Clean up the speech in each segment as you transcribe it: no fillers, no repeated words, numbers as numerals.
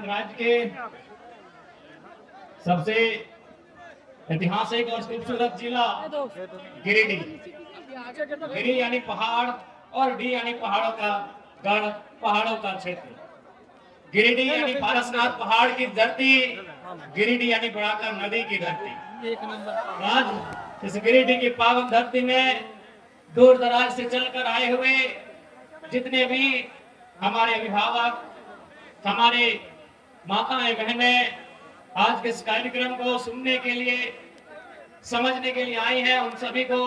झारखंड राज्य के सबसे ऐतिहासिक और खूबसूरत जिला गिरिडीह। गिरी यानी पहाड़ और डी यानी पहाड़ों का गढ़, पहाड़ों का क्षेत्र। गिरिडीह यानी पारसनाथ पहाड़ की धरती, गिरिडीह यानी बुढ़ाकर नदी की धरती। आज इस गिरिडीह की पावन धरती में दूर दराज से चलकर आए हुए जितने भी हमारे अभिभावक, हमारे माताएं बहनें आज के इस कार्यक्रम को सुनने के लिए, समझने के लिए आई हैं, उन सभी को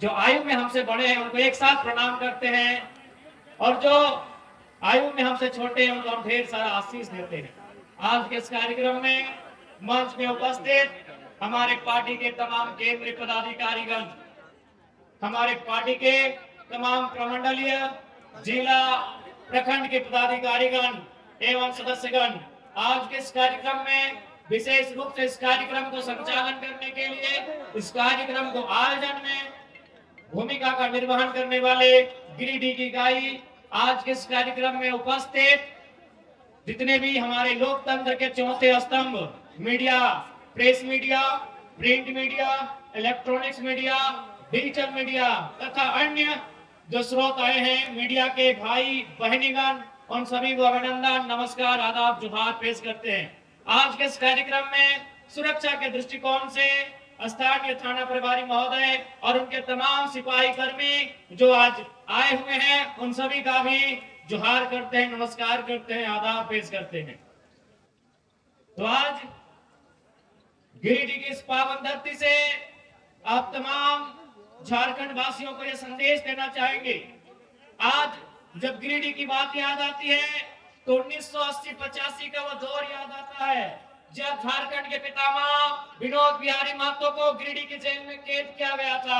जो आयु में हमसे बड़े हैं उनको एक साथ प्रणाम करते हैं, और जो आयु में हमसे छोटे हैं उनको हम ढेर सारा आशीष देते हैं। आज के इस कार्यक्रम में मंच में उपस्थित हमारे पार्टी के तमाम केंद्रीय पदाधिकारीगण, हमारे पार्टी के तमाम प्रमंडलीय, जिला, प्रखंड के पदाधिकारीगण एवं सदस्यगण, आज के इस कार्यक्रम में विशेष रूप से इस कार्यक्रम को संचालन करने के लिए, इस कार्यक्रम को आयोजन में भूमिका का निर्वहन करने वाले गिरिडीह की गाई, आज के इस कार्यक्रम में उपस्थित जितने भी हमारे लोकतंत्र के चौथे स्तंभ media, press media, print media, electronics media, digital media तथा अन्य जो स्रोत आए हैं, मीडिया के भाई बहनीगण, उन सभी को अभिनंदन, नमस्कार, आदाब, जोहार पेश करते हैं। आज के इस कार्यक्रम में सुरक्षा के दृष्टिकोण से स्थानीय थाना प्रभारी महोदय और उनके तमाम सिपाही कर्मी जो आज आए हुए हैं, उन सभी का भी जोहार करते हैं, नमस्कार करते हैं, आदाब पेश करते हैं। तो आज गिरिडीह की इस पावन धरती से आप तमाम झारखंड वासियों को यह संदेश देना चाहेंगे। आज जब गिरिडीह की बात याद आती है तो 1980-85 का वो दौर याद आता है जब झारखंड के पितामह विनोद बिहारी महतो को गिरिडीह की जेल में कैद किया गया था।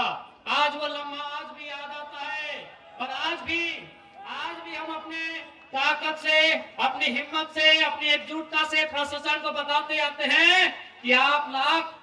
आज वो लम्हा आज भी याद आता है, और आज भी हम अपने ताकत से, अपनी हिम्मत से, अपनी एकजुटता से प्रशासन को बताते आते हैं कि आप लाख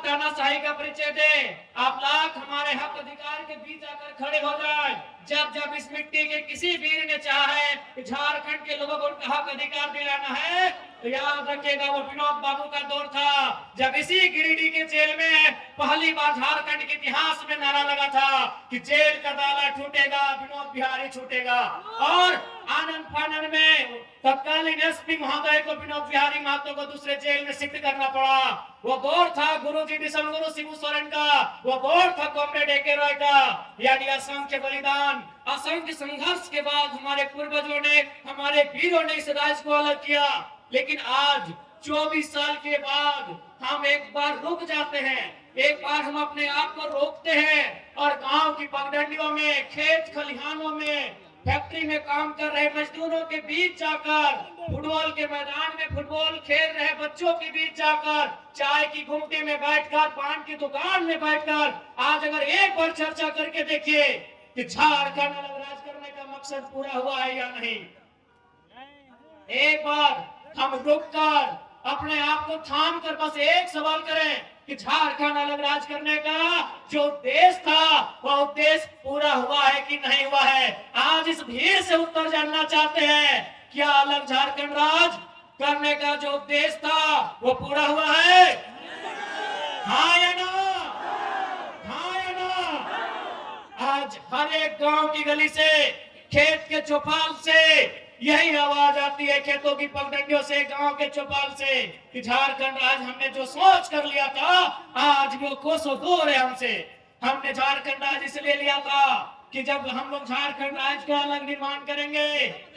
तानाशाही का परिचय दे, आप लाख हमारे हक अधिकार के बीच आकर खड़े हो जाए। जब इस मिट्टी के किसी वीर ने चाहा है कि झारखंड के लोगों को उनका हक अधिकार दिलाना है, तो याद रखिएगा वो विनोद बाबू का दौर था जब इसी गिरिडीह के जेल में पहली बार झारखंड के इतिहास में नारा लगा था कि जेल का ताला टूटेगा, विनोद बिहारी छूटेगा। और आनंद फानन में तत्कालीन एसपी महोदय को विनोद बिहारी महतो को दूसरे जेल में शिफ्ट करना पड़ा। वो दौर था गुरुजी दिसम गुरु शिबू सोरेन का, वो दौर था कॉमरेड ए.के. रॉय का। यानी असंख्य बलिदान, असंख्य संघर्ष के बाद हमारे पूर्वजों ने, हमारे वीरों ने इस राज्य को अलग किया। लेकिन आज 24 साल के बाद हम एक बार रुक जाते हैं, एक बार हम अपने आप को रोकते हैं और गांव की पगडंडियों में, खेत खलिहानों में, फैक्ट्री में काम कर रहे मजदूरों के बीच जाकर, फुटबॉल के मैदान में फुटबॉल खेल रहे बच्चों के बीच जाकर, चाय की घुमटी में बैठकर, पान की दुकान में बैठकर, आज अगर एक बार चर्चा करके देखिए कि झारखंड अलग राज करने का मकसद पूरा हुआ है या नहीं। एक बार हम रुककर अपने आप को थाम कर बस एक सवाल करें कि झारखंड अलग राज करने का जो उद्देश्य था वह उद्देश्य पूरा हुआ है कि नहीं हुआ है। आज इस भीड़ से उत्तर जानना चाहते हैं, क्या अलग झारखंड राज करने का जो उद्देश्य था वो पूरा हुआ है? हाँ या ना? हाँ या ना? आज हर एक गांव की गली से, खेत के चौपाल से यही आवाज आती है, खेतों की पगडंडियों से, गांव के चौपाल से, कि झारखंड राज हमने जो सोच कर लिया था आज वो कोसों दूर है हमसे। हमने झारखंड राज इसलिए लिया था कि जब हम लोग झारखंड राज्य का अलग निर्माण करेंगे,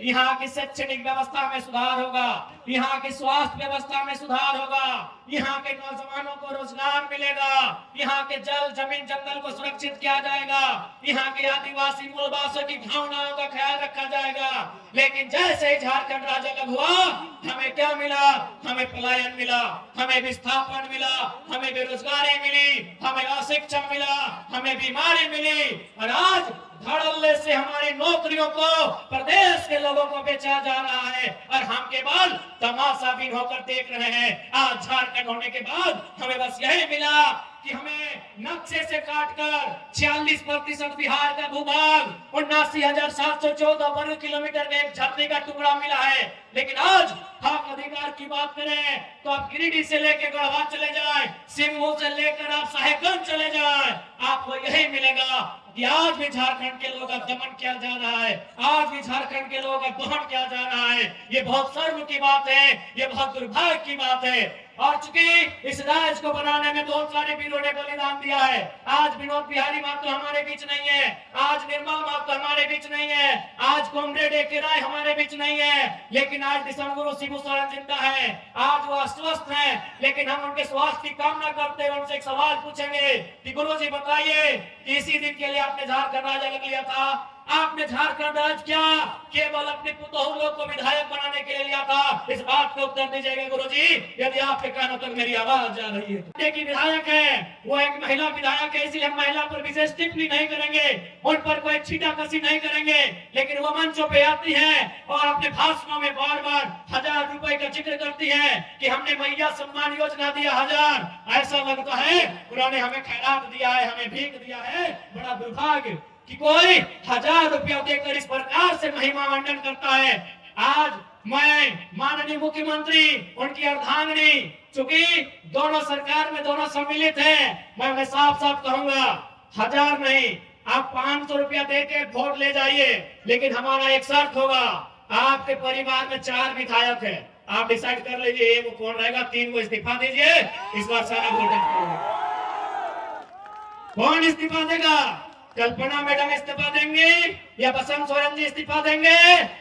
यहाँ की शैक्षणिक व्यवस्था में सुधार होगा, यहाँ की स्वास्थ्य व्यवस्था में सुधार होगा, यहाँ के नौजवानों को रोजगार मिलेगा, यहाँ के जल जमीन जंगल को सुरक्षित किया जाएगा, यहाँ के आदिवासी मूलवासियों की भावनाओं का ख्याल रखा जाएगा। लेकिन जैसे ही झारखंड राज्य अलग हुआ, हमें क्या मिला? हमें पलायन मिला, हमें विस्थापन मिला, हमें बेरोजगारी मिली, हमें अशिक्षा मिला, हमें बीमारी मिली, और आज धड़ल्ले से हमारी नौकरियों को प्रदेश के लोगों को बेचा जा रहा है, और हम केवल तमाशा भी होकर देख रहे हैं। आज झारखंड होने के बाद हमें बस यही मिला कि कि हमें नक्शे से काटकर 46% बिहार का भूभाग 79,714 वर्ग किलोमीटर का एक धरती का टुकड़ा मिला है। लेकिन आज हक अधिकार की बात करें तो आप गिरिडीह से लेकर गढ़वा चले जाएं, सिंहभूम से लेकर आप साहेबगंज चले जाएं, आपको यही मिलेगा कि आज भी झारखंड के लोगों का दमन किया जा रहा है, आज भी झारखंड के लोगों का दोहन किया जा रहा है। ये बहुत शर्म की बात है, ये बहुत दुर्भाग्य की बात है। और चूंकि इस राज्य को बनाने में बहुत सारे वीरों ने बलिदान दिया है, आज विनोद बिहारी महतो हमारे बीच नहीं है, आज निर्मल महतो हमारे बीच नहीं है, आज कॉमरेड ए.के. राय हमारे बीच नहीं है, लेकिन आज दिसंग गुरु शिबू सोरेन जिंदा है, आज वो अस्वस्थ हैं, लेकिन हम उनके स्वास्थ्य की कामना करते हुए उनसे एक सवाल पूछेंगे कि गुरु जी बताइए कि इसी दिन के लिए आपने झारखंड राज्य ले लिया था, आपने झारखंड राज्य क्या केवल अपने पुतोहू लोग को विधायक बनाने के लिए लिया था? इस बात को उत्तर दीजिएगा गुरुजी, यदि आपके कानों तक मेरी आवाज जा रही है। देखिए विधायक है, वो एक महिला विधायक है, इसलिए हम महिला पर विशेष टिप्पणी नहीं करेंगे, उन पर कोई छीटाकशी नहीं करेंगे, लेकिन वो मंचों पे आती है और अपने भाषणों में बार बार 1000 रुपए का जिक्र करती है कि हमने मैया सम्मान योजना दिया 1000। ऐसा लगता है उन्होंने हमें खैरात दिया है, हमें भीख दिया है। बड़ा दुर्भाग्य कि कोई 1000 रुपया देकर इस प्रकार से महिमा मंडन करता है। आज मैं माननीय मुख्यमंत्री, उनकी अर्धांगिनी, चूंकि दोनों सरकार में दोनों सम्मिलित हैं, मैं उन्हें साफ साफ कहूंगा 1000 नहीं, आप 500 रुपया देके वोट ले जाइए, लेकिन हमारा एक शर्त होगा, आपके परिवार में 4 विधायक है, आप डिसाइड कर लीजिए वो कौन रहेगा, 3 को इस्तीफा दीजिए, इस बार सारा वोट कौन इस्तीफा देगा? कल्पना मैडम इस्तीफा देंगे या बसंत सोरेन जी इस्तीफा देंगे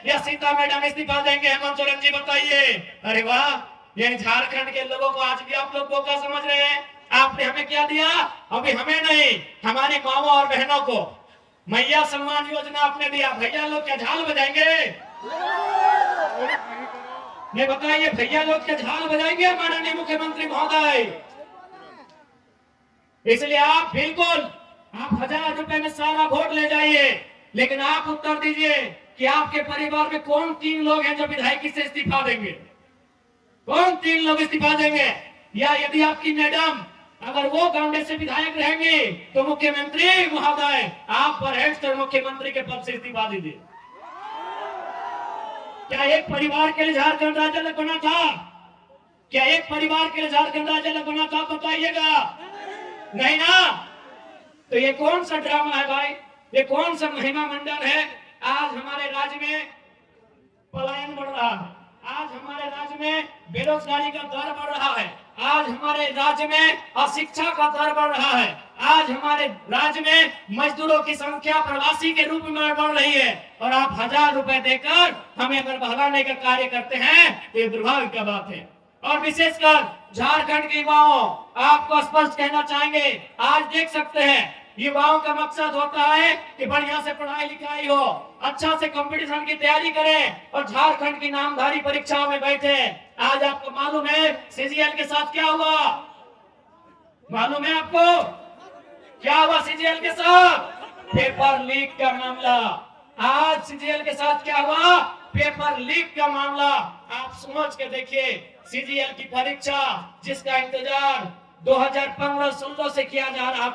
या सीता मैडम इस्तीफा देंगे? हेमंत सोरेन जी बताइए। अरे वाह, ये झारखंड के लोगों को आज भी आप लोग को क्या समझ रहे हैं? आपने हमें क्या दिया? अभी हमें नहीं, हमारी माओ और बहनों को मैया सम्मान योजना आपने दिया। भैया लोग क्या झाल बजाएंगे? ये बताइए, भैया लोग क्या झाल बजाएंगे माननीय मुख्यमंत्री महोदय? इसलिए आप बिल्कुल 1000 रुपए में सारा वोट ले जाइए, लेकिन आप उत्तर दीजिए कि आपके परिवार में कौन 3 लोग हैं जो विधायकी से इस्तीफा देंगे? कौन 3 लोग इस्तीफा देंगे? या यदि आपकी मैडम अगर वो कांग्रेस से विधायक रहेंगे तो मुख्यमंत्री महोदय आप पर हेड से मुख्यमंत्री के पद से इस्तीफा दीजिए। क्या एक परिवार के लिए झारखंड राज्य अलग बना था? क्या एक परिवार के लिए झारखंड राज्य अलग बना था? बताइएगा। नहीं ना? तो ये कौन सा ड्रामा है भाई? ये कौन सा महिमा मंडल है? आज हमारे राज्य में पलायन बढ़ रहा है, आज हमारे राज्य में बेरोजगारी का दर बढ़ रहा है, आज हमारे राज्य में अशिक्षा का दर बढ़ रहा है, आज हमारे राज्य में मजदूरों की संख्या प्रवासी के रूप में बढ़ रही है, और आप 1000 रुपए देकर हमें अगर बहलाने का कार्य करते हैं तो ये दुर्भाग्य की बात है। और विशेषकर झारखंड के युवाओं, आपको स्पष्ट कहना चाहेंगे, आज देख सकते हैं युवाओं का मकसद होता है कि बढ़िया से पढ़ाई लिखाई हो, अच्छा से कंपटीशन की तैयारी करें और झारखंड की नामधारी परीक्षाओं में बैठे। आज आपको मालूम है सीजीएल के साथ क्या हुआ? मालूम है आपको क्या हुआ सीजीएल के साथ? पेपर लीक का मामला। आज सीजीएल के साथ क्या हुआ? पेपर लीक का मामला। आप समझ के देखिए, सीजीएल की परीक्षा जिसका इंतजार 2015-16 से किया जा रहा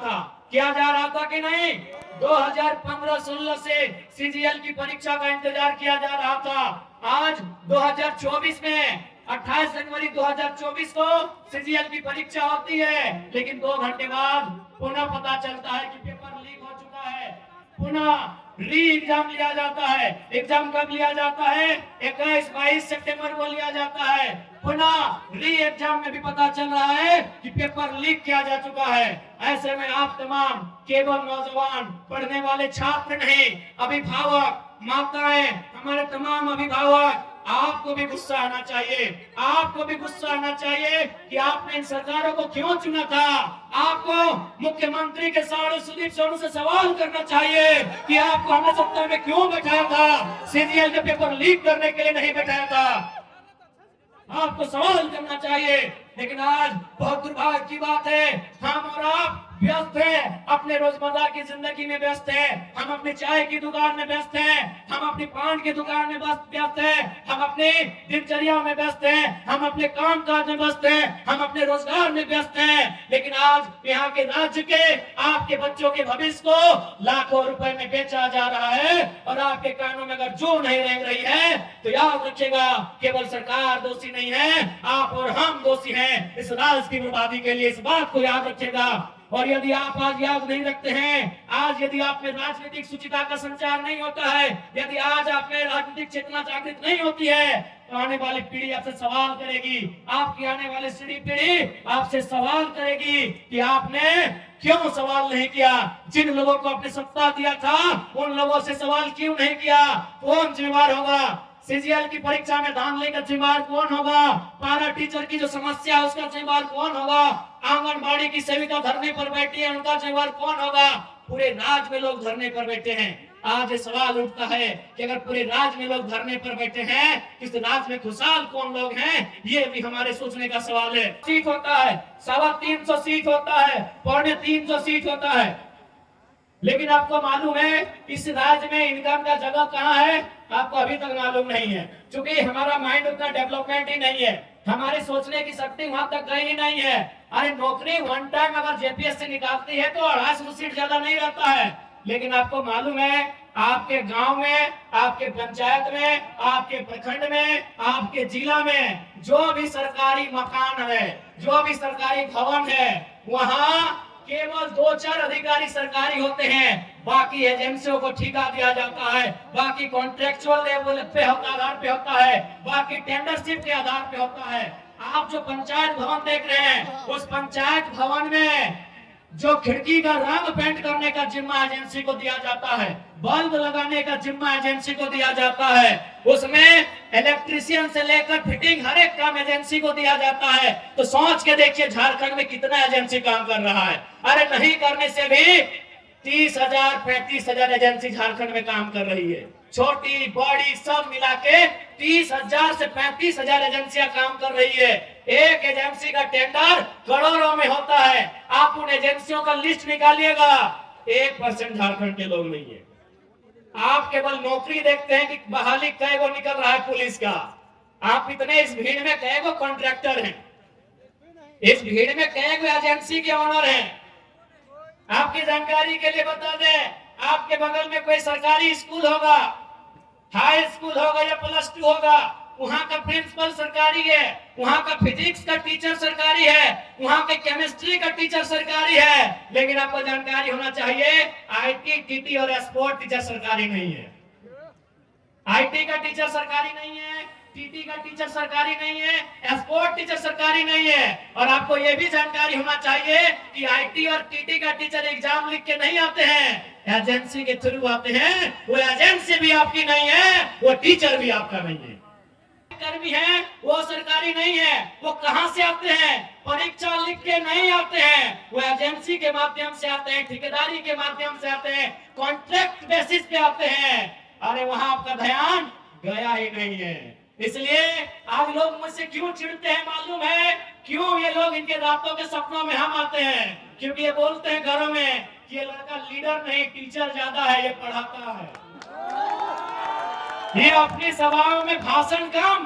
था कि नहीं? 2015-16 से सीजीएल की परीक्षा का इंतजार किया जा रहा था। आज 2024 में 28 जनवरी 2024 को सीजीएल की परीक्षा होती है, लेकिन 2 घंटे बाद पुनः पता चलता है कि पेपर लीक हो चुका है, पुनः री एग्जाम लिया जाता है। एग्जाम कब लिया जाता है? 21-22 सितंबर को लिया जाता है। पुनः री एग्जाम में भी पता चल रहा है कि पेपर लीक किया जा चुका है। ऐसे में आप तमाम केवल नौजवान पढ़ने वाले छात्र नहीं, अभिभावक, माताएं, हमारे तमाम अभिभावक, आपको भी गुस्सा आना चाहिए, आपको भी गुस्सा आना चाहिए कि आपने इन सरकारों को क्यों चुना था। आपको मुख्यमंत्री के सामने सुदीप सोनू से सवाल करना चाहिए कि आपको हमने सत्ता में क्यों बैठाया था? सीजीएल के पेपर लीक करने के लिए नहीं बैठाया था। आपको सवाल करना चाहिए। लेकिन आज बहुत दुर्भाग्य की बात है, हम और आप व्यस्त है, अपने रोजमर्रा की जिंदगी में व्यस्त है, हम अपनी चाय की दुकान में व्यस्त हैं, हम अपनी पान की दुकान में व्यस्त हैं, हम अपने दिनचर्या में व्यस्त हैं, हम अपने काम काज में व्यस्त हैं, हम अपने रोजगार में व्यस्त हैं। लेकिन आज यहाँ के राज्य के आपके बच्चों के भविष्य को लाखों रुपए में बेचा जा रहा है और आपके कानों में अगर जो नहीं रेंग रही है तो याद रखिएगा, केवल सरकार दोषी नहीं है, आप और हम दोषी हैं इस राज्य की बर्बादी के लिए। इस बात को याद रखिएगा। और यदि आप आज याद नहीं रखते हैं, आज यदि आप में राजनीतिक सुचिता का संचार नहीं होता है, यदि आज आप में राजनीतिक चेतना जागृत नहीं होती है, तो आने वाली पीढ़ी आपसे सवाल करेगी, आपकी आने वाली पीढ़ी आपसे सवाल करेगी कि आपने क्यों सवाल नहीं किया, जिन लोगों को आपने सत्ता दिया था उन लोगों से सवाल क्यों नहीं किया, कौन जिम्मेवार होगा, सीजीएल की परीक्षा में धांधली का जिम्मेवार कौन होगा, पारा टीचर की जो समस्या है उसका जिम्मेवार कौन होगा, आंगनबाड़ी की सेविका धरने पर बैठी है उनका जिम्मेवार कौन होगा। पूरे राज्य में लोग धरने पर बैठे हैं। आज ये सवाल उठता है कि अगर पूरे राज्य में लोग धरने पर बैठे हैं, इस राज्य में खुशहाल कौन लोग हैं, ये भी हमारे सोचने का सवाल है। सीट होता है, 350 सीट होता है, 350 सीट होता है, लेकिन आपको मालूम है इस राज्य में इनकम का जगह कहाँ है, आपको अभी तक मालूम नहीं है। क्योंकि हमारा माइंड उतना डेवलपमेंट ही नहीं है, हमारे सोचने की शक्ति वहां तक गई ही नहीं है। अरे नौकरी वन टाइम अगर जेपीएससी निकालती है तो 250 सीट ज्यादा नहीं रहता है, लेकिन आपको मालूम है आपके गांव में, आपके पंचायत में, आपके प्रखंड में, आपके जिला में जो भी सरकारी मकान है, जो भी सरकारी भवन है, वहां केवल 2-4 अधिकारी सरकारी होते हैं, बाकी एजेंसियों को ठेका दिया जाता है, बाकी कॉन्ट्रेक्चुअल लेवल पे आधार पे होता है, बाकी टेंडरशिप के आधार पे होता है। आप जो पंचायत भवन देख रहे हैं, उस पंचायत भवन में जो खिड़की का रंग पेंट करने का जिम्मा एजेंसी को दिया जाता है, बल्ब लगाने का जिम्मा एजेंसी को दिया जाता है, उसमें इलेक्ट्रिशियन से लेकर फिटिंग हर एक काम एजेंसी को दिया जाता है। तो सोच के देखिए झारखंड में कितना एजेंसी काम कर रहा है। अरे नहीं करने से भी 30,000 35,000 एजेंसी झारखंड में काम कर रही है, छोटी बड़ी सब मिला के 30,000 से 35,000 एजेंसियां काम कर रही है। एक एजेंसी का टेंडर करोड़ों में होता है। आप उन एजेंसियों का लिस्ट निकालिएगा, 1% झारखंड के लोग नहीं है। आप केवल नौकरी देखते हैं कि बहाली कै गो निकल रहा है पुलिस का, आप इतने इस भीड़ में कै गो कॉन्ट्रैक्टर हैं, इस भीड़ में कै गो एजेंसी के ओनर हैं। आपकी जानकारी के लिए बता दें, आपके बगल में कोई सरकारी स्कूल होगा, हाई स्कूल होगा या +2 होगा, वहां का प्रिंसिपल सरकारी है, वहां का फिजिक्स का टीचर सरकारी है, वहां के केमिस्ट्री का टीचर सरकारी है, लेकिन आपको जानकारी होना चाहिए आईटी, टीटी और स्पोर्ट टीचर सरकारी नहीं है। आईटी का टीचर सरकारी नहीं है, टीटी का टीचर सरकारी नहीं है, स्पोर्ट टीचर सरकारी नहीं है। और आपको यह भी जानकारी होना चाहिए कि आईटी और टीटी का टीचर एग्जाम लिख के नहीं आते हैं, एजेंसी के थ्रू आते हैं। वो एजेंसी भी आपकी नहीं है, वो टीचर भी आपका नहीं है। कर्मी है वो सरकारी नहीं है, वो कहां से आते हैं, परीक्षा लिख के नहीं आते हैं, वो एजेंसी के माध्यम से आते हैं, ठेकेदारी के माध्यम से आते हैं, कॉन्ट्रैक्ट बेसिस पे आते हैं। अरे वहां आपका ध्यान गया ही नहीं है। इसलिए आज लोग मुझसे क्यों चिढ़ते हैं मालूम है, क्यों ये लोग इनके रातों के सपनों में हम आते हैं, क्योंकि ये बोलते हैं घरों में कि ये लड़का लीडर नहीं टीचर ज्यादा है, ये पढ़ाता है, ये अपनी सभाओं में भाषण कम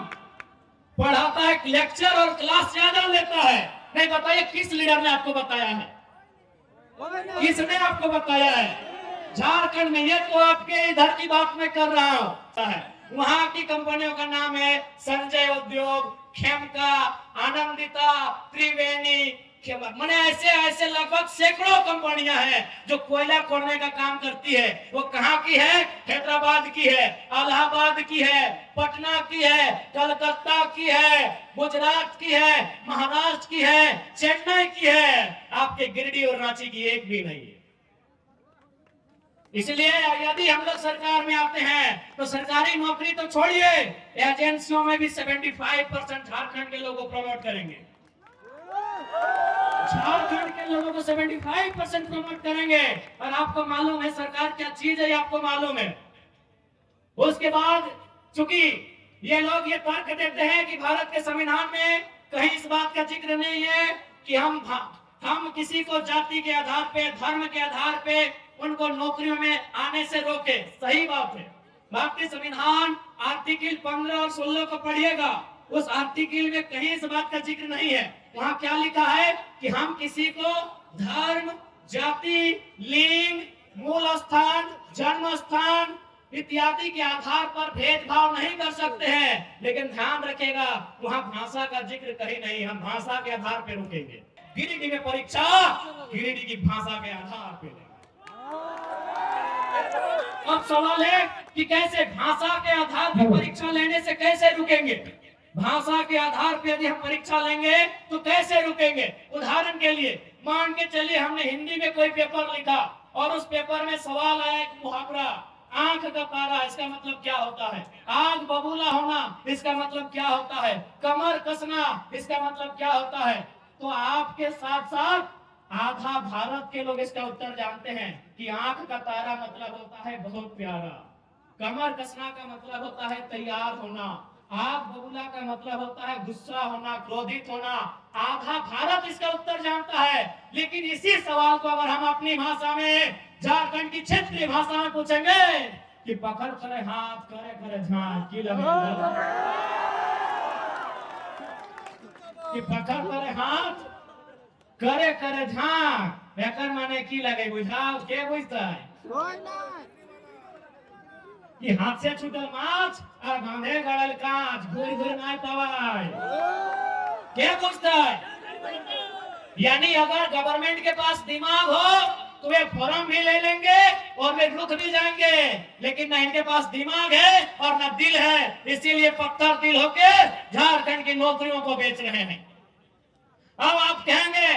पढ़ाता है, लेक्चर और क्लास ज्यादा लेता है। नहीं बताइए किस लीडर ने आपको बताया है, किसने आपको बताया है। झारखंड में ये तो आपके इधर की बात में कर रहा हूं, वहां की कंपनियों का नाम है संजय उद्योग, खेमका, आनंदिता, त्रिवेणी, मैंने ऐसे लगभग सैकड़ों कंपनियां हैं जो कोयला खोदने का काम करती है। वो कहाँ की है, हैदराबाद की है, इलाहाबाद की है, पटना की है, कलकत्ता की है, गुजरात की है, महाराष्ट्र की है, चेन्नई की है, आपके गिरिडीह और रांची की एक भी नहीं है। इसलिए यदि हम लोग सरकार में आते हैं तो सरकारी नौकरी तो छोड़िए, एजेंसियों में भी 75% झारखंड के लोगों को प्रमोट करेंगे, झारखंड के लोगों को 75% प्रमोट करेंगे। और आपको मालूम है सरकार क्या चीज है, आपको मालूम है। उसके बाद चूंकि ये लोग ये तर्क देते हैं कि भारत के संविधान में कहीं इस बात का जिक्र नहीं है कि हम हम किसी को जाति के आधार पे, धर्म के आधार पे उनको नौकरियों में आने से रोके, सही बात है। भारतीय संविधान आर्टिकल 15 और 16 को पढ़िएगा, उस आर्टिकल में कहीं इस बात का जिक्र नहीं है। वहां क्या लिखा है कि हम किसी को धर्म, जाति, लिंग, मूल स्थान, जन्म स्थान इत्यादि के आधार पर भेदभाव नहीं कर सकते हैं। लेकिन ध्यान रखिएगा, वहां भाषा का जिक्र कहीं नहीं, हम भाषा के आधार पर रुकेंगे। गिरिडीह में परीक्षा गिरिडीह की भाषा के आधार पर लेंगे। अब सवाल है कि कैसे भाषा के आधार पर परीक्षा लेने से कैसे रुकेंगे? भाषा के आधार पर यदि हम परीक्षा लेंगे तो कैसे रुकेंगे? उदाहरण के लिए मान के चलिए हमने हिंदी में कोई पेपर लिखा और उस पेपर में सवाल आया एक मुहावरा, आंख का तारा, इसका मतलब क्या होता है? आग बबूला होना, इसका मतलब क्या होता है? कमर कसना, इसका मतलब क्या होता है? तो आपके साथ साथ आधा भारत के लोग इसका उत्तर जानते हैं कि आंख का तारा मतलब होता है बहुत प्यारा, कमर कसना का मतलब होता है तैयार होना, आग बबूला का मतलब होता है गुस्सा होना, क्रोधित होना। आधा भारत इसका उत्तर जानता है। लेकिन इसी सवाल को अगर हम अपनी भाषा में, झारखंड की क्षेत्रीय भाषा में पूछेंगे कि पकड़ करे हाथ, करे करे झांक की लगे, कि पकड़ करे हाथ, करे करे झांक, एकर माने की लगे बुझाओ, के बुझता है? कि हाथ से छूटल माछ और बांधे गड़ल कांच, घूर घूर नहीं पावाय, क्या पूछता है? यानी अगर गवर्नमेंट के पास दिमाग हो तो वे फॉर्म भी ले लेंगे और वे रुक भी जाएंगे, लेकिन ना इनके पास दिमाग है और ना दिल है, इसीलिए पत्थर दिल होके झारखंड की नौकरियों को बेच रहे हैं। अब आप कहेंगे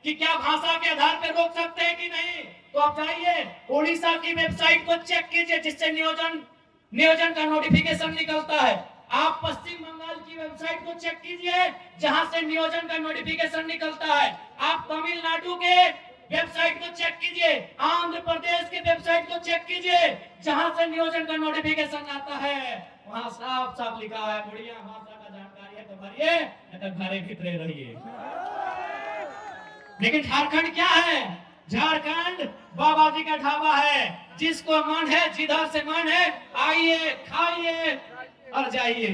कि क्या भाषा के आधार पर रोक सकते हैं कि नहीं? तो आप जाइए उड़ीसा की वेबसाइट को चेक कीजिए जिससे नियोजन का नोटिफिकेशन निकलता है। आप पश्चिम बंगाल की वेबसाइट को चेक कीजिए जहां से नियोजन का नोटिफिकेशन निकलता है। आप तमिलनाडु के वेबसाइट को चेक कीजिए, आंध्र प्रदेश की वेबसाइट को चेक कीजिए जहां से नियोजन का नोटिफिकेशन आता है। वहां साफ साफ लिखा है बढ़िया भाषा का जानकारी है तो भरिए, नहीं तो घरे भीतरे रहिए। लेकिन झारखंड क्या है? झारखंड बाबा जी का ढाबा है, जिसको मन है, जिधर से मन है आइए, खाइए और जाइए।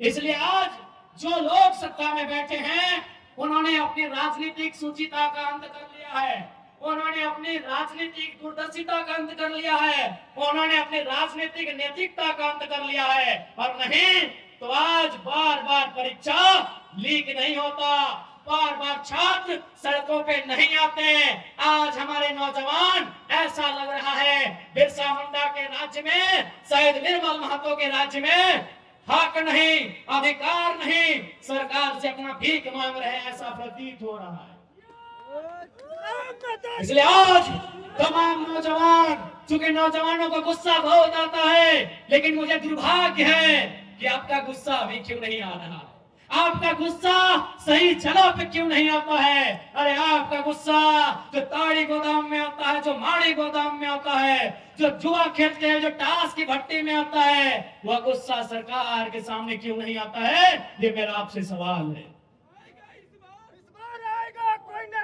इसलिए आज जो लोग सत्ता में बैठे हैं उन्होंने अपनी राजनीतिक सुचिता का अंत कर लिया है, उन्होंने अपनी राजनीतिक दूरदर्शिता का अंत कर लिया है, उन्होंने अपनी राजनीतिक नैतिकता का अंत कर लिया है। और नहीं तो आज बार बार परीक्षा लीक नहीं होता, बार बार छात्र सड़कों पे नहीं आते। आज हमारे नौजवान, ऐसा लग रहा है बिरसा मुंडा के राज्य में, शहीद निर्मल महतो के राज्य में हक नहीं, अधिकार नहीं, सरकार से अपना भीख मांग रहे हैं, ऐसा प्रतीत हो रहा है। इसलिए आज तमाम नौजवान, चूंकि नौजवानों को गुस्सा बहुत आता है, लेकिन मुझे दुर्भाग्य है कि आपका गुस्सा अभी क्यों नहीं आ रहा, आपका गुस्सा सही जगह पे क्यों नहीं आता है? अरे आपका गुस्सा जो ताड़ी गोदाम में आता है, जो माड़ी गोदाम में आता है, जो जुआ खेलते हैं, जो टास की भट्टी में आता है, वह गुस्सा सरकार के सामने क्यों नहीं आता है? ये मेरा आपसे सवाल है।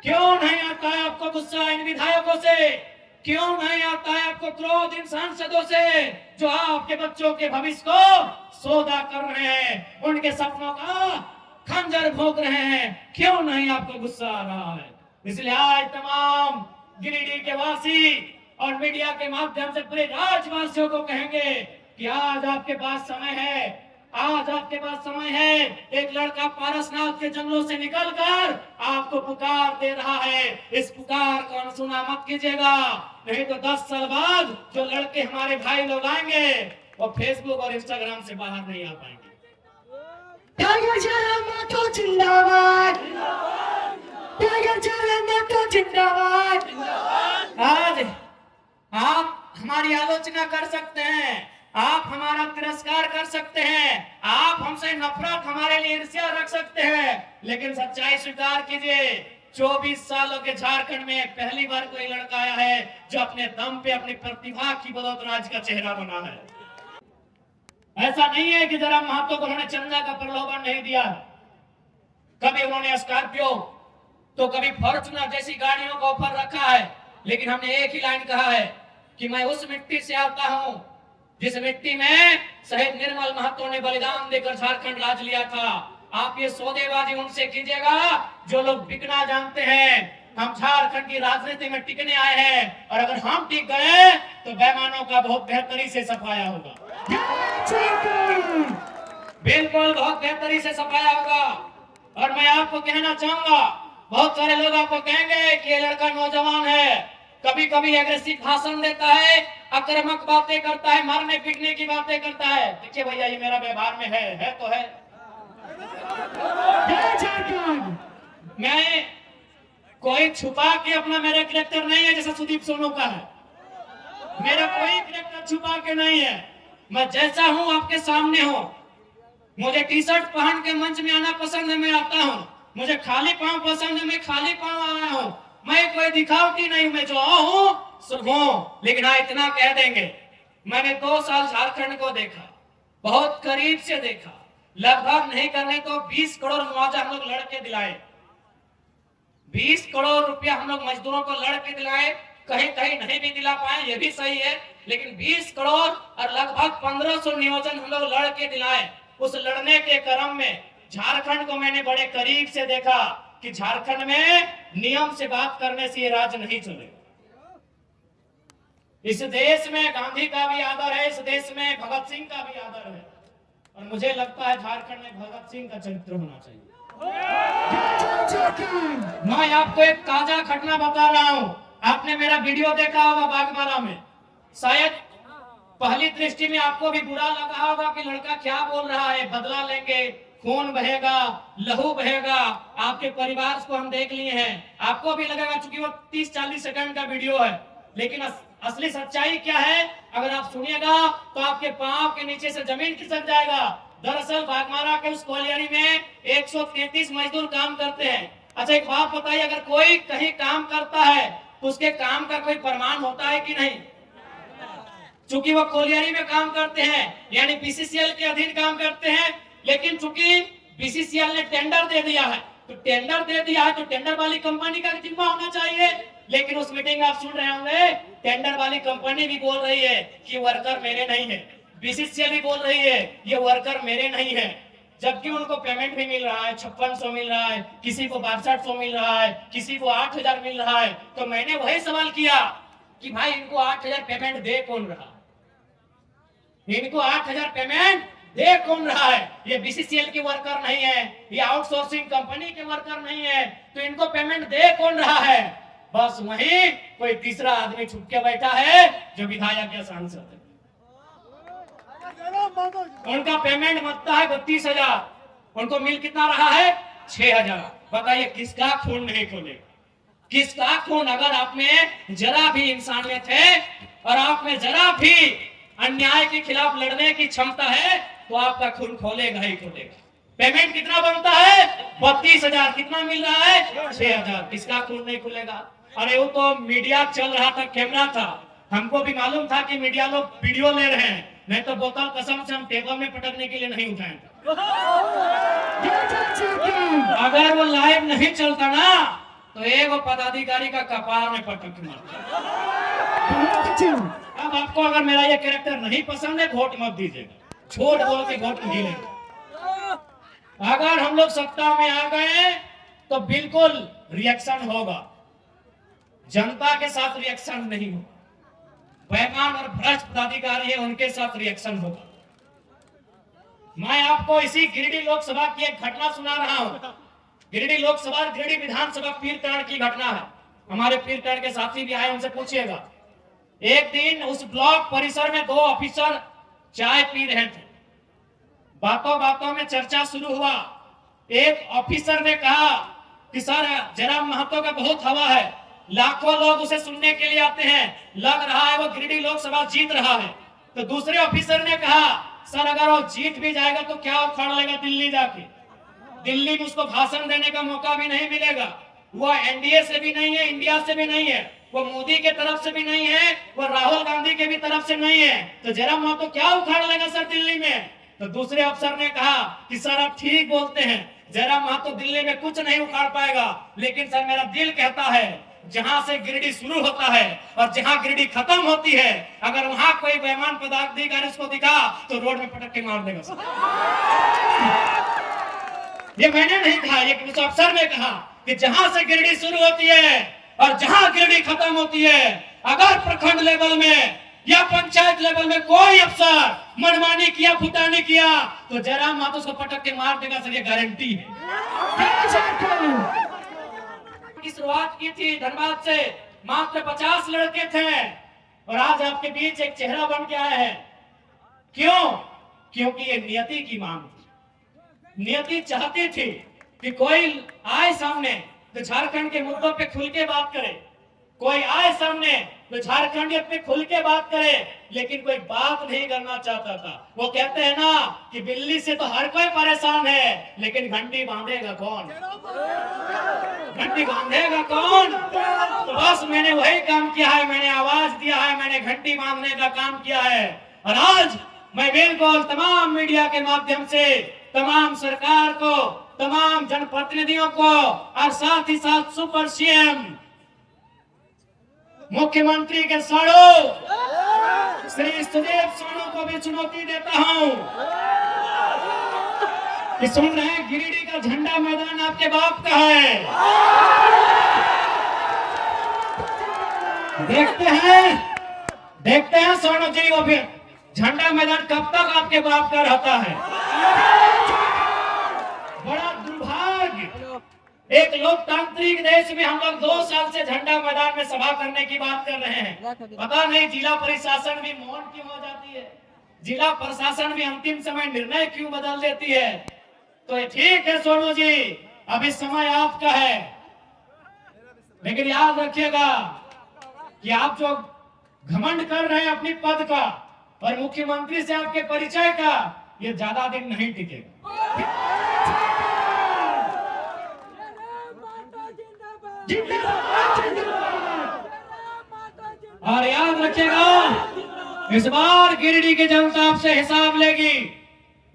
क्यों नहीं आता है आपको गुस्सा इन विधायकों से? क्यों नहीं आता है आपको क्रोध इन सांसदों से जो आपके बच्चों के भविष्य को सौदा कर रहे हैं, उनके सपनों का खंजर भोंक रहे हैं? क्यों नहीं आपको गुस्सा आ रहा है? इसलिए आज तमाम गिरिडीह के वासी और मीडिया के माध्यम से पूरे राज्यवासियों को कहेंगे कि आज आपके पास समय है, आज आपके पास समय है। एक लड़का पारसनाथ के जंगलों से निकलकर आपको पुकार दे रहा है, इस पुकार को अनसुना मत कीजिएगा, नहीं तो 10 साल बाद जो लड़के हमारे भाई लोग आएंगे वो फेसबुक और इंस्टाग्राम से बाहर नहीं आ पाएंगे। आज आप हमारी आलोचना कर सकते हैं, आप हमारा तिरस्कार कर सकते हैं, आप हमसे नफरत, हमारे लिए ईर्ष्या रख सकते हैं, लेकिन सच्चाई स्वीकार कीजिए, 24 सालों के झारखंड में पहली बार कोई लड़का आया है जो अपने दम पे, अपनी प्रतिभा की बदौलत राज्य का चेहरा बना है। ऐसा नहीं है कि जरा महतो को उन्होंने चंदा का प्रलोभन नहीं दिया, कभी उन्होंने स्कॉर्पियो तो कभी फॉर्च्यूनर जैसी गाड़ियों का ऑफर रखा है, लेकिन हमने एक ही लाइन कहा है कि मैं उस मिट्टी से आता हूं जिस मिट्टी में शहीद निर्मल महतो ने बलिदान देकर झारखंड राज लिया था। आप ये सौदेबाजी उनसे कीजिएगा जो लोग बिकना जानते हैं। हम झारखंड की राजनीति में टिकने आए हैं, और अगर हम टिक गए तो बेईमानों का बहुत बेहतरी से सफाया होगा। बिल्कुल बहुत बेहतरी से सफाया होगा। और मैं आपको कहना चाहूंगा, बहुत सारे लोग आपको कहेंगे कि ये लड़का नौजवान है, कभी कभी एग्रेसिव भाषण देता है, आक्रामक बातें करता है, मारने पीटने की बातें करता है। देखिए भैया, ये मेरा व्यवहार में है तो है। मैं कोई छुपा के अपना मेरा कैरेक्टर नहीं है जैसा सुदीप सोनू का है। मेरा कोई कैरेक्टर छुपा के नहीं है। मैं जैसा हूं आपके सामने हूं। मुझे टी शर्ट पहन के मंच में आना पसंद है, मैं आता हूं। मुझे खाली पांव पसंद है, मैं खाली पांव आया हूं। मैं कोई दिखावटी नहीं, मैं जो हूं सो हूं। लेकिन हाँ, इतना कह देंगे, मैंने 2 साल झारखंड को देखा, बहुत करीब से देखा। लगभग नहीं करने तो 20 करोड़ मुआवजा हम लोग लड़के दिलाए। 20 करोड़ रुपया हम लोग मजदूरों को लड़के दिलाए। कहीं कहीं नहीं भी दिला पाए, ये भी सही है, लेकिन 20 करोड़ और लगभग 1500 नियोजन हम लोग लड़के दिलाए। उस लड़ने के क्रम में झारखंड को मैंने बड़े करीब से देखा कि झारखंड में नियम से बात करने से ये राज नहीं चलेगा। इस देश में गांधी का भी आदर है, इस देश में भगत सिंह का भी आदर है, और मुझे लगता है झारखंड में भगत सिंह का चरित्र होना चाहिए। मैं आपको एक ताजा घटना बता रहा हूं। आपने मेरा वीडियो देखा होगा बागमारा में। शायद पहली दृष्टि में आपको भी बुरा लगा होगा कि लड़का क्या बोल रहा है, बदला लेंगे, खून बहेगा, लहू बहेगा। आपके परिवार को हम देख लिए हैं, आपको भी लगेगा चूंकि वो 30-40 सेकंड का वीडियो है, लेकिन असली सच्चाई क्या है अगर आप सुनिएगा तो आपके पांव के नीचे से जमीन खिसक जाएगा। दरअसल बागमारा के उस कोलियरी में 133 मजदूर काम करते हैं। अच्छा, एक बात बताइए, अगर कोई कहीं काम करता है तो उसके काम का कोई प्रमाण होता है कि नहीं? चूंकि वो कोलियरी में काम करते हैं, यानी बीसीसीएल के अधीन काम करते हैं, लेकिन चूंकि बीसीसीएल ने टेंडर दे दिया है, तो टेंडर वाली कंपनी का जिम्मा होना चाहिए। लेकिन उस मीटिंग में आप सुन रहे होंगे, टेंडर वाली कंपनी भी बोल रही है कि वर्कर मेरे नहीं है, बीसीसीएल भी बोल रही है ये वर्कर मेरे नहीं है, जबकि उनको पेमेंट भी मिल रहा है, 5600 मिल रहा है, किसी को 6200 मिल रहा है, किसी को 8000 मिल रहा है। तो मैंने वही सवाल किया कि भाई इनको 8000 पेमेंट दे कौन रहा? इनको 8000 पेमेंट दे कौन रहा है? ये बीसीसीएल के वर्कर नहीं है, ये आउटसोर्सिंग कंपनी के वर्कर नहीं है, तो इनको पेमेंट दे कौन रहा है? बस वही कोई तीसरा आदमी छुप के बैठा है जो विधायक या सांसद है। उनका पेमेंट लगता है 32,000, उनको मिल कितना रहा है? 6,000। बताइए किसका खून नहीं खोलेगा? किसका खून? अगर आप में जरा भी इंसानियत है और आप में जरा भी अन्याय के खिलाफ लड़ने की क्षमता है तो आपका खून खोलेगा ही खोलेगा। पेमेंट कितना बनता है? 32,000। कितना मिल रहा है? 6,000। किसका खून नहीं खुलेगा? अरे वो तो मीडिया चल रहा था, कैमरा था, हमको भी मालूम था कि मीडिया लोग वीडियो ले रहे हैं, नहीं तो बोतल कसम से हम टेबल में पटकने के लिए नहीं उठाए। अगर वो लाइव नहीं चलता ना तो एक पदाधिकारी का कपार में पटक मारता। अब आपको अगर मेरा ये कैरेक्टर नहीं पसंद है, वोट मत दीजिएगा, छोड़ बोल के वोट नहीं लेंगे। अगर हम लोग सत्ता में आ गए तो बिल्कुल रिएक्शन होगा, जनता के साथ रिएक्शन नहीं होगा। बेईमान और भ्रष्ट पदाधिकारी है, उनके साथ रिएक्शन होगा। मैं आपको इसी गिरिडीह लोकसभा की एक घटना सुना रहा हूं। गिरिडीह लोकसभा, गिरिडीह विधानसभा पीरटैण की घटना है। हमारे पीरटैण के साथी भी आए, उनसे पूछिएगा। एक दिन उस ब्लॉक परिसर में 2 ऑफिसर चाय पी रहे थे। बातों बातों में चर्चा शुरू हुआ। एक ऑफिसर ने कहा कि सर जयराम महतो का बहुत हवा है, लाखों लोग उसे सुनने के लिए आते हैं, लग रहा है वो गिरिडीह लोकसभा जीत रहा है। तो दूसरे ऑफिसर ने कहा सर अगर वो जीत भी जाएगा तो क्या उखाड़ लेगा दिल्ली जाके? दिल्ली में उसको भाषण देने का मौका भी नहीं मिलेगा। वो एनडीए से भी नहीं है, इंडिया से भी नहीं है, वो मोदी के तरफ से भी नहीं है, वो राहुल गांधी के भी तरफ से नहीं है, तो जयराम महतो क्या उखाड़ लेगा सर दिल्ली में? तो दूसरे अफसर ने कहा कि सर आप ठीक बोलते हैं, जयराम महतो दिल्ली में कुछ नहीं उखाड़ पाएगा, लेकिन सर मेरा दिल कहता है जहां से गिरिडीह शुरू होता है और जहां गिरिडीह खत्म होती है, अगर वहां कोई बेईमान पदाधिकारी इसको दिखा तो रोड में पटक के मार देगा। ये मैंने नहीं कहा, ये किसी अफसर ने कहा कि जहां से गिरिडीह शुरू होती है और जहां गिरिडीह खत्म होती है, अगर प्रखंड लेवल में या पंचायत लेवल में कोई अफसर मनमानी किया, फुटानी किया, तो जयराम महतो उसको पटक के मार देगा सर, ये गारंटी है। की शुरुआत की थी धनबाद से, मात्र 50 लड़के थे और आज आपके बीच एक चेहरा बन के आया है। क्यों? क्योंकि ये नियति की मांग थी। नियति चाहती थी कि कोई आए सामने तो झारखंड के मुद्दों पे खुल के बात करे, कोई आए सामने तो झारखंड पे खुल के बात करे, लेकिन कोई बात नहीं करना चाहता था। वो कहते हैं ना कि बिल्ली से तो हर कोई परेशान है, लेकिन घंटी बांधेगा कौन? घंटी बांधेगा कौन? तो बस मैंने वही काम किया है, मैंने आवाज दिया है, मैंने घंटी बांधने का काम किया है। और आज मैं बिल्कुल तमाम मीडिया के माध्यम से तमाम सरकार को, तमाम जनप्रतिनिधियों को और साथ ही साथ सुपर सीएम मुख्यमंत्री के साड़ो श्री सुदेव सोनू को भी चुनौती देता हूं कि सुन रहे हैं, गिरिडीह का झंडा मैदान आपके बाप का है। देखते हैं सोनू जी, वो फिर झंडा मैदान कब तक आपके बाप का रहता है। बड़ा दुर्भाग्य, एक लोकतांत्रिक देश में हम लोग 2 साल से झंडा मैदान में सभा करने की बात कर रहे हैं। पता नहीं जिला प्रशासन भी मौन क्यों हो जाती है, जिला प्रशासन भी अंतिम समय निर्णय क्यों बदल देती है। तो ठीक है सोनू जी, अभी समय आपका है, लेकिन याद रखिएगा कि आप जो घमंड कर रहे हैं अपनी पद का और मुख्यमंत्री से आपके परिचय का, ये ज्यादा दिन नहीं टिकेगा। और याद रखिएगा, इस बार गिरिडीह की जनता आपसे हिसाब लेगी।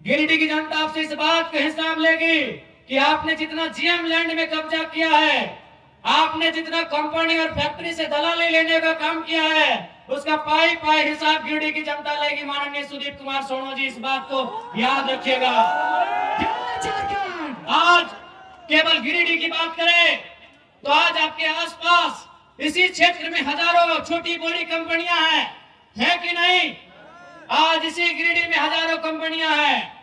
गिरिडीह की जनता आपसे इस बात का हिसाब लेगी कि आपने जितना जीएम लैंड में कब्जा किया है, आपने जितना कंपनी और फैक्ट्री से दलाली लेने का काम किया है, उसका पाई पाई हिसाब गिरिडीह की जनता लेगी। माननीय सुदीप कुमार सोनू जी, इस बात को याद रखिएगा। आज केवल गिरिडीह की बात करें तो आज आपके आसपास इसी क्षेत्र में हजारों छोटी बड़ी कंपनियां हैं कि नहीं? आज इसी गिरिडीह में हजारों कंपनियां हैं।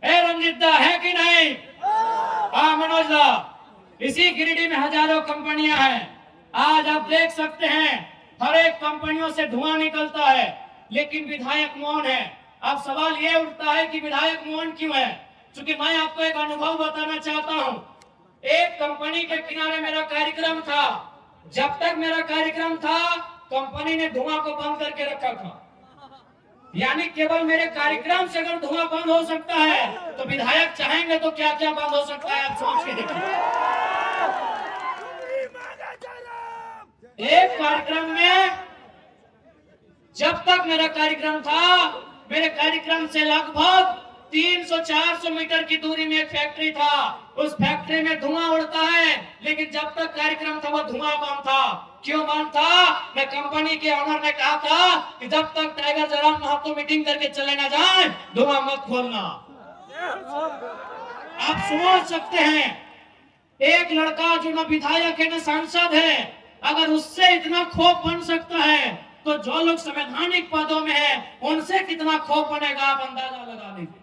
रंजित दा, है कि नहीं? मनोज दा, इसी गिरिडीह में हजारों कंपनियां हैं। आज आप देख सकते हैं हर एक कंपनियों से धुआं निकलता है, लेकिन विधायक मौन है। अब सवाल ये उठता है कि विधायक मौन क्यों है? क्योंकि मैं आपको एक अनुभव बताना चाहता हूं। एक कंपनी के किनारे मेरा कार्यक्रम था। जब तक मेरा कार्यक्रम था, कंपनी ने धुआं को बंद करके रखा था। यानी केवल मेरे कार्यक्रम से अगर धुआं बंद हो सकता है, तो विधायक चाहेंगे तो क्या क्या बंद हो सकता है, आप सोच के देखिए। एक कार्यक्रम में जब तक मेरा कार्यक्रम था, मेरे कार्यक्रम से लगभग 300-400 मीटर की दूरी में एक फैक्ट्री था। उस फैक्ट्री में धुआं उड़ता है, लेकिन जब तक कार्यक्रम था वो धुआं बंद था। क्यों बंद था? मैं कंपनी के ओनर ने कहा था कि जब तक टाइगर जयराम महतो मीटिंग करके चले ना जाए, धुआं मत खोलना। आप सोच सकते हैं, एक लड़का जो न विधायक है न सांसद है, अगर उससे इतना खौफ बन सकता है, तो जो लोग संवैधानिक पदों में है उनसे कितना खौफ बनेगा, आप अंदाजा लगा लीजिए।